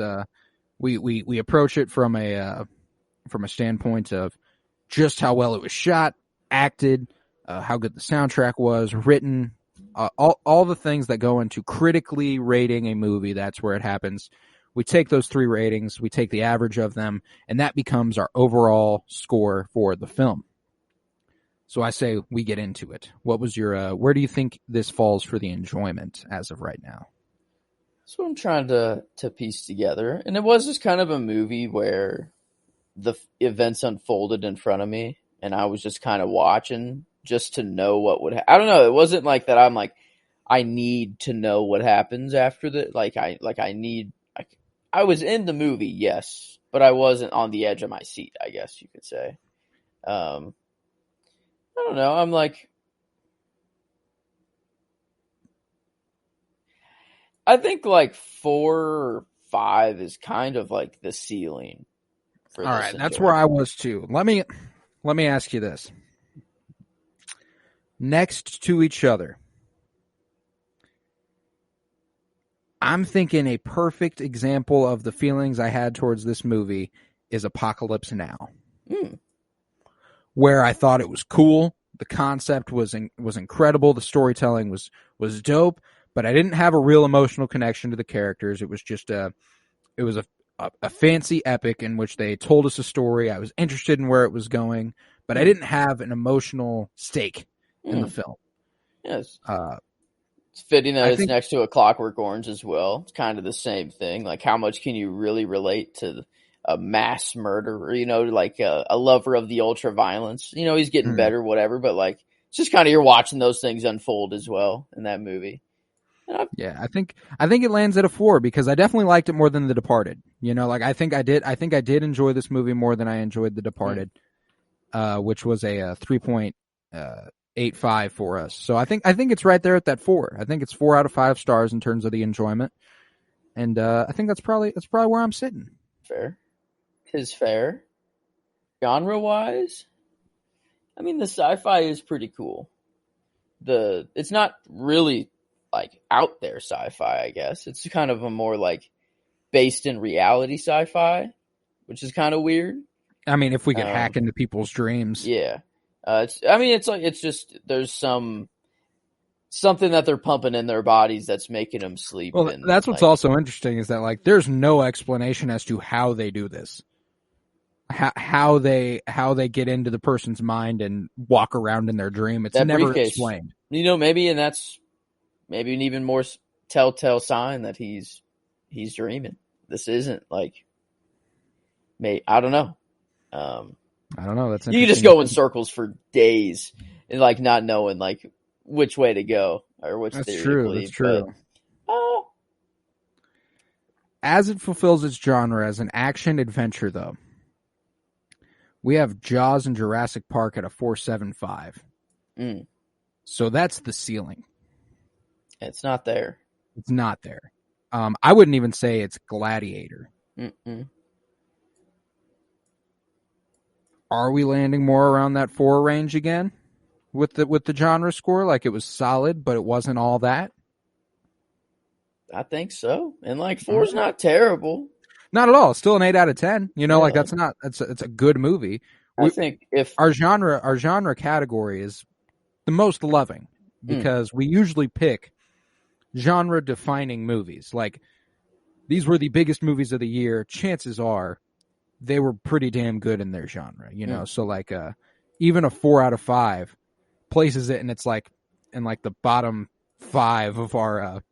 we approach it from a standpoint of just how well it was shot, acted, how good the soundtrack was, written, all the things that go into critically rating a movie. That's where it happens. We take those 3 ratings, we take the average of them, and that becomes our overall score for the film. So I say we get into it. What was your, where do you think this falls for the enjoyment as of right now? That's what I'm trying to piece together. And it was just kind of a movie where the events unfolded in front of me, and I was just kind of watching just to know what would I don't know. It wasn't like that I'm like, I need to know what happens after that. I was in the movie, yes, but I wasn't on the edge of my seat, I guess you could say. I don't know. I'm like, I think like 4 or 5 is kind of like the ceiling. All right, that's where I was too. Let me ask you this. Next to each other, I'm thinking a perfect example of the feelings I had towards this movie is Apocalypse Now. Where I thought it was cool, the concept was incredible, the storytelling was dope, but I didn't have a real emotional connection to the characters. It was just a fancy epic in which they told us a story. I was interested in where it was going, but I didn't have an emotional stake in the film. Yes. It's fitting that it's next to A Clockwork Orange as well. It's kind of the same thing. Like, how much can you really relate to a mass murderer, you know, like a lover of the ultra violence? You know, he's getting better, whatever, but like, it's just kind of, you're watching those things unfold as well in that movie. Yeah, I think it lands at a 4 because I definitely liked it more than The Departed. You know, like I think I did enjoy this movie more than I enjoyed The Departed, which was a 3.85 for us. So I think it's right there at that 4. I think it's 4 out of 5 stars in terms of the enjoyment, and I think that's probably where I'm sitting. Fair is fair. Genre-wise, I mean, the sci-fi is pretty cool. It's not really like out there sci-fi, I guess. It's kind of a more like based in reality sci-fi, which is kind of weird. I mean, if we could hack into people's dreams. Yeah. It's just there's something that they're pumping in their bodies that's making them sleep. Well, that's what's also interesting is that like there's no explanation as to how they do this. How they get into the person's mind and walk around in their dream. It's never explained. Maybe, and that's maybe an even more telltale sign that he's dreaming. This isn't like, I don't know. I don't know. That's you can just go in circles for days and like not knowing like which way to go or which theory to believe. That's true. As it fulfills its genre as an action adventure, though, we have Jaws and Jurassic Park at a 4.75. So that's the ceiling. It's not there. It's not there. I wouldn't even say it's Gladiator. Are we landing more around that 4 range again with the genre score? Like it was solid, but it wasn't all that. I think so. And like 4 is not terrible. Not at all. Still an 8 out of 10. Like it's a good movie. I think if our genre category is the most loving because we usually pick genre defining movies. Like these were the biggest movies of the year. Chances are they were pretty damn good in their genre, So like even a 4 out of 5 places it and it's like in like the bottom 5 of our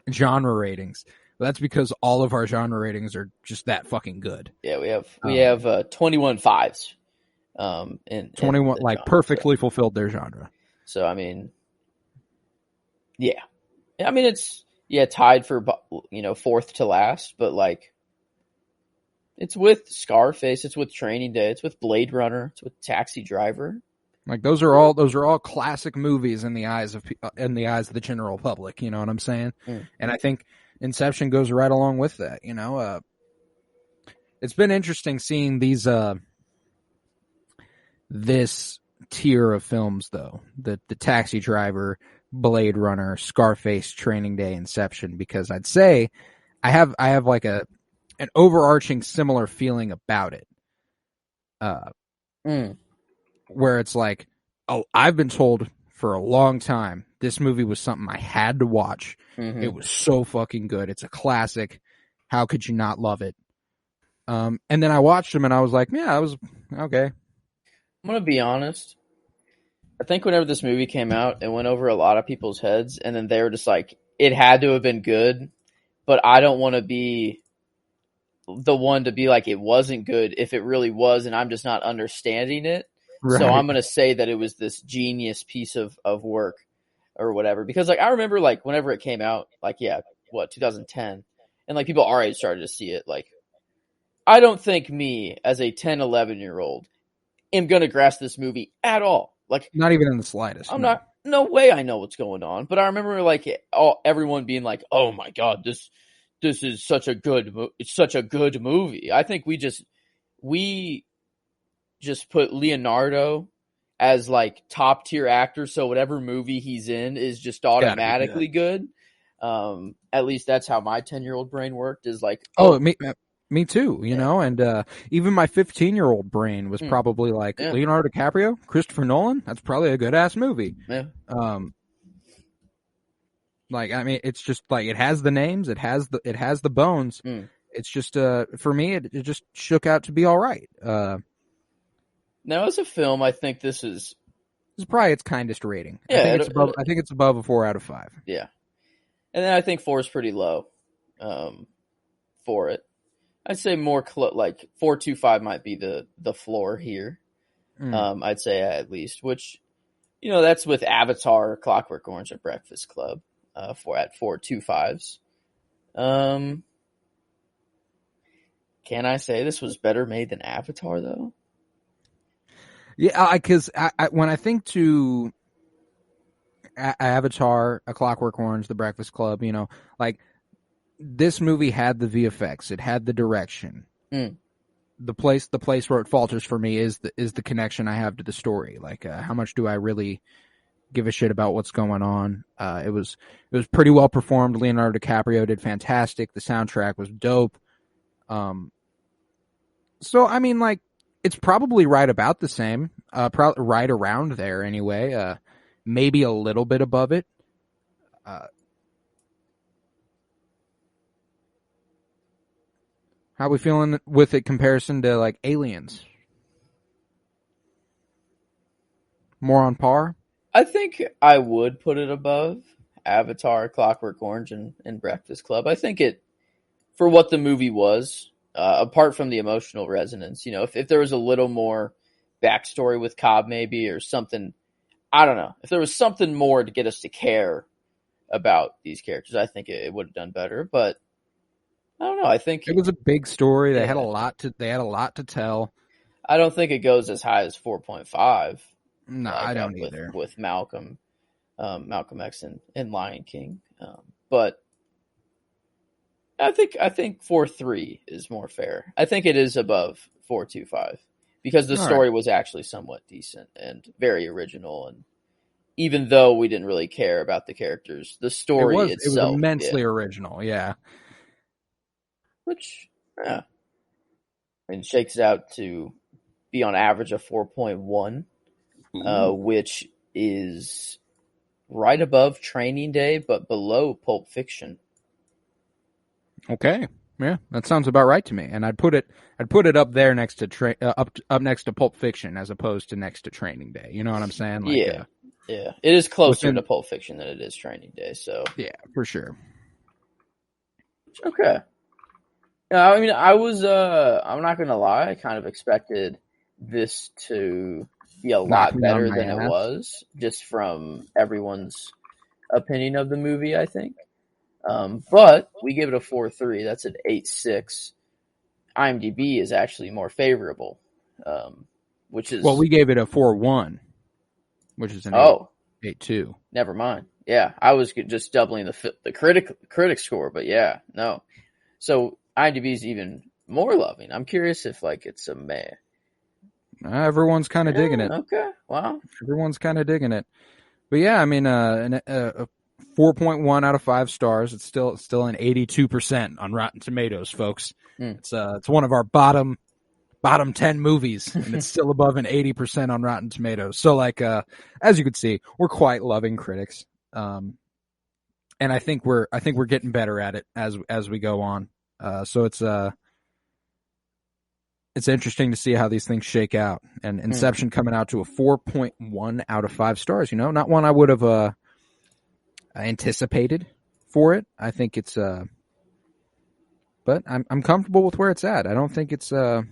genre ratings. That's because all of our genre ratings are just that fucking good. Yeah, we have 21 5s. 21 like perfectly fulfilled their genre. So I mean, yeah. I mean it's tied for 4th to last, but like it's with Scarface, it's with Training Day, it's with Blade Runner, it's with Taxi Driver. Like those are all classic movies in the eyes of the general public. You know what I'm saying? And I think Inception goes right along with that. It's been interesting seeing these this tier of films though, the Taxi Driver, Blade Runner, Scarface, Training Day, Inception, because I'd say I have like an overarching similar feeling about it. Where it's like, oh, I've been told for a long time this movie was something I had to watch. It was so fucking good. It's a classic. How could you not love it? And then I watched them and I was like, yeah, I was okay. I'm going to be honest. I think whenever this movie came out, it went over a lot of people's heads and then they were just like, it had to have been good, but I don't want to be the one to be like, it wasn't good if it really was and I'm just not understanding it. Right. So I'm going to say that it was this genius piece of work or whatever. Because like I remember like whenever it came out, like 2010, and like people our age started to see it. Like I don't think me as a 10, 11-year-old am going to grasp this movie at all. Like not even in the slightest. I'm not. No way I know what's going on. But I remember like everyone being like, "Oh my god, this is such a good. It's such a good movie." I think we just put Leonardo as like top tier actor, so whatever movie he's in is just automatically good. At least that's how my 10-year-old brain worked. Is like, me too, and even my 15-year-old brain was probably like Leonardo DiCaprio, Christopher Nolan. That's probably a good ass movie. Yeah. Like I mean, it's just like it has the names, it has the bones. It's just for me, it just shook out to be all right. Now, as a film, I think this is probably its kindest rating. Yeah, I think it's above a 4 out of 5. Yeah, and then I think 4 is pretty low for it. I'd say more like 4.25 might be the floor here. I'd say at least, which that's with Avatar, Clockwork Orange, and Breakfast Club at 4.25s. Can I say this was better made than Avatar though? Yeah, because when I think to Avatar, A Clockwork Orange, The Breakfast Club, like this movie had the VFX, it had the direction, the place where it falters for me is the connection I have to the story. Like, how much do I really give a shit about what's going on? It was pretty well performed. Leonardo DiCaprio did fantastic. The soundtrack was dope. So I mean, like, it's probably right about the same, right around there anyway. Maybe a little bit above it. How are we feeling with it comparison to like Aliens? More on par? I think I would put it above Avatar, Clockwork Orange, and Breakfast Club. I think it, for what the movie was, apart from the emotional resonance, you know, if there was a little more backstory with Cobb maybe, or something, I don't know. If there was something more to get us to care about these characters, I think it would have done better. But I don't know. I think it was a big story. They had a lot to tell. I don't think it goes as high as 4.5. No, I don't either. With Malcolm X and Lion King. But I think 4.3 is more fair. I think it is above 4.25 because the story was actually somewhat decent and very original. And even though we didn't really care about the characters, the story itself, it was immensely original. Yeah. Which, yeah, and shakes it out to be on average a 4.1, which is right above Training Day, but below Pulp Fiction. Okay, yeah, that sounds about right to me. And I'd put it up there next to up next to Pulp Fiction as opposed to next to Training Day. You know what I'm saying? Like, yeah, it is closer to Pulp Fiction than it is Training Day. So yeah, for sure. Okay. I mean, I'm not going to lie, I kind of expected this to be a lot better than it was, just from everyone's opinion of the movie, I think. But we give it a 4.3. That's an 8.6. IMDb is actually more favorable, which is... Well, we gave it a 4.1, which is an 8.2. Never mind. Yeah, I was just doubling the critic score, but yeah, no. So IMDb is even more loving. I'm curious if like it's a meh. Everyone's kind of digging it. Okay, wow. Everyone's kind of digging it. But yeah, I mean, a 4.1 out of 5 stars. It's still an 82% on Rotten Tomatoes, folks. It's one of our bottom 10 movies, and it's still above an 80% on Rotten Tomatoes. So like, as you can see, we're quite loving critics. And I think we're getting better at it as we go on. So it's interesting to see how these things shake out. And Inception coming out to a 4.1 out of 5 stars. You know, not one I would have anticipated for it. I think it's but I'm comfortable with where it's at. I don't think it's I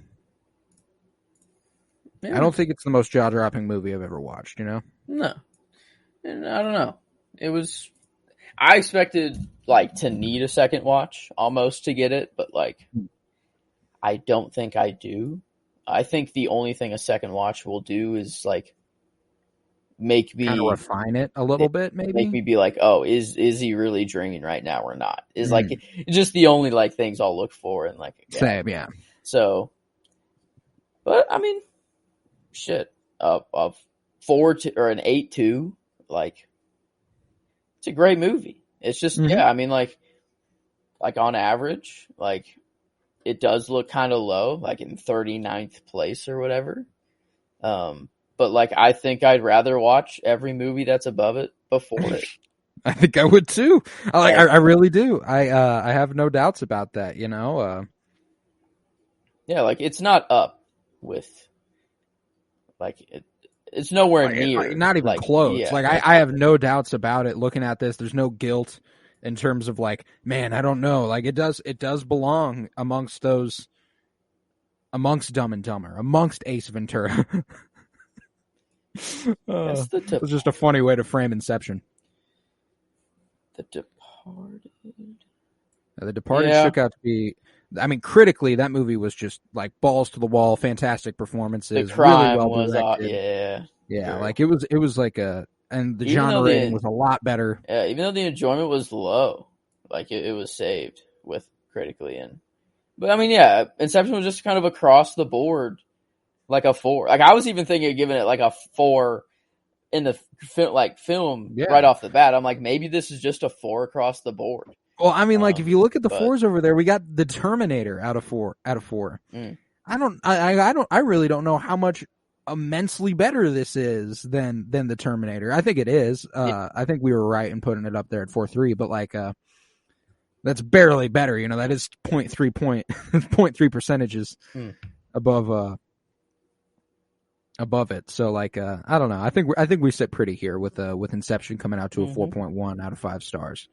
don't think it's the most jaw-dropping movie I've ever watched. You know? No, and I don't know. I expected like to need a second watch almost to get it, but like I don't think I do. I think the only thing a second watch will do is like make me kind of refine it a little bit, maybe make me be like, oh, is he really dreaming right now or not? Is like just the only like things I'll look for and like same, yeah. So, but I mean, shit, a 4 or an 8.2, like it's a great movie. It's just I mean, like on average, like it does look kind of low, like in 39th place or whatever. But like, I think I'd rather watch every movie that's above it before it. I think I would too. I really do. I have no doubts about that, you know? Yeah. Like it's not up with like, it's nowhere near. Not even close. Yeah. Like I have no doubts about it looking at this. There's no guilt in terms of like, man, I don't know. Like it does belong amongst Dumb and Dumber, amongst Ace Ventura. It was just a funny way to frame Inception. The Departed. The Departed shook out to be. I mean, critically, that movie was just like balls to the wall, fantastic performances, the crime really well directed. Yeah. Like it was like and the genre rating was a lot better. Yeah, even though the enjoyment was low, like it was saved with critically and But I mean, yeah, Inception was just kind of across the board, like a 4. Like I was even thinking of giving it like a 4 in the film right off the bat. I'm like, maybe this is just a 4 across the board. Well, I mean, like if you look at the 4s over there, we got the Terminator out of 4. Mm. I really don't know how much immensely better this is than the Terminator. I think it is. I think we were right in putting it up there at 4.3, but like that's barely better. You know, that is 0.3 percentages above it. So like I don't know. I think we sit pretty here with Inception coming out to a 4.1 out of 5 stars.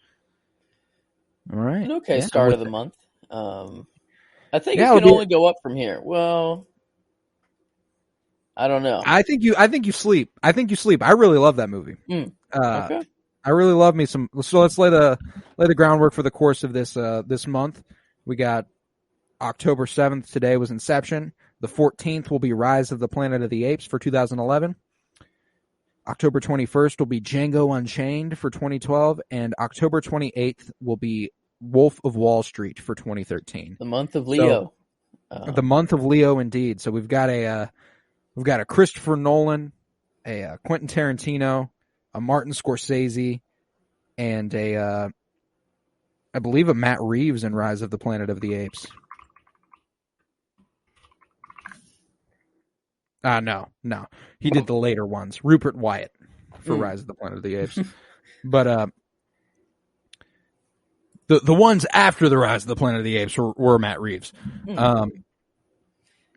All right. An start of the month. I think it can only go up from here. Well, I don't know. I think you sleep. I really love that movie. Okay. I really love me some. So let's lay the groundwork for the course of this month. We got October 7th. Today was Inception. The 14th will be Rise of the Planet of the Apes for 2011. October 21st will be Django Unchained for 2012, and October 28th will be Wolf of Wall Street for 2013. The month of Leo. The month of Leo, indeed. So we've got a Christopher Nolan, a Quentin Tarantino, a Martin Scorsese, and I believe a Matt Reeves in Rise of the Planet of the Apes. No. He did the later ones. Rupert Wyatt for Rise of the Planet of the Apes. But the ones after the Rise of the Planet of the Apes were Matt Reeves. But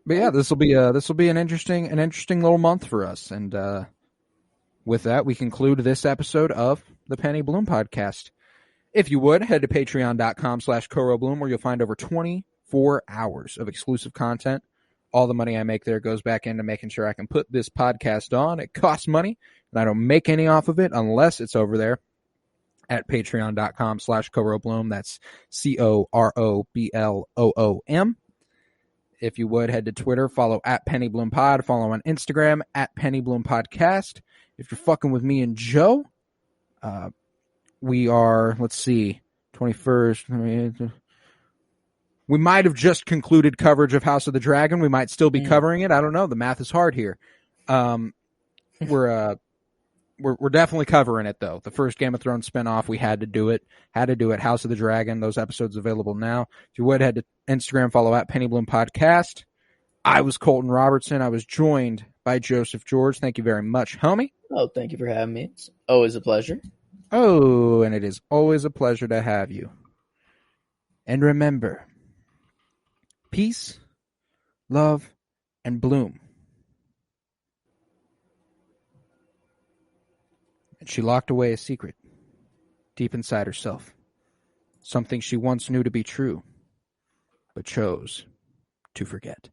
yeah, this will be an interesting little month for us. And with that, we conclude this episode of the Penny Bloom Podcast. If you would, head to patreon.com/CoroBloom, where you'll find over 24 hours of exclusive content. All the money I make there goes back into making sure I can put this podcast on. It costs money, and I don't make any off of it unless it's over there at patreon.com/CoroBloom. That's COROBLOOM. If you would, head to Twitter, follow at PennyBloomPod, follow on Instagram at PennyBloomPodcast. If you're fucking with me and Joe, we are, let's see, 21st. We might have just concluded coverage of House of the Dragon. We might still be covering it. I don't know. The math is hard here. We're definitely covering it though. The first Game of Thrones spinoff, we had to do it. House of the Dragon. Those episodes available now. If you would, head to Instagram, follow at Penny Bloom Podcast. I was Colton Robertson. I was joined by Joseph George. Thank you very much, homie. Oh, thank you for having me. It's always a pleasure. Oh, and it is always a pleasure to have you. And remember, peace, love, and bloom. And she locked away a secret deep inside herself. Something she once knew to be true, but chose to forget.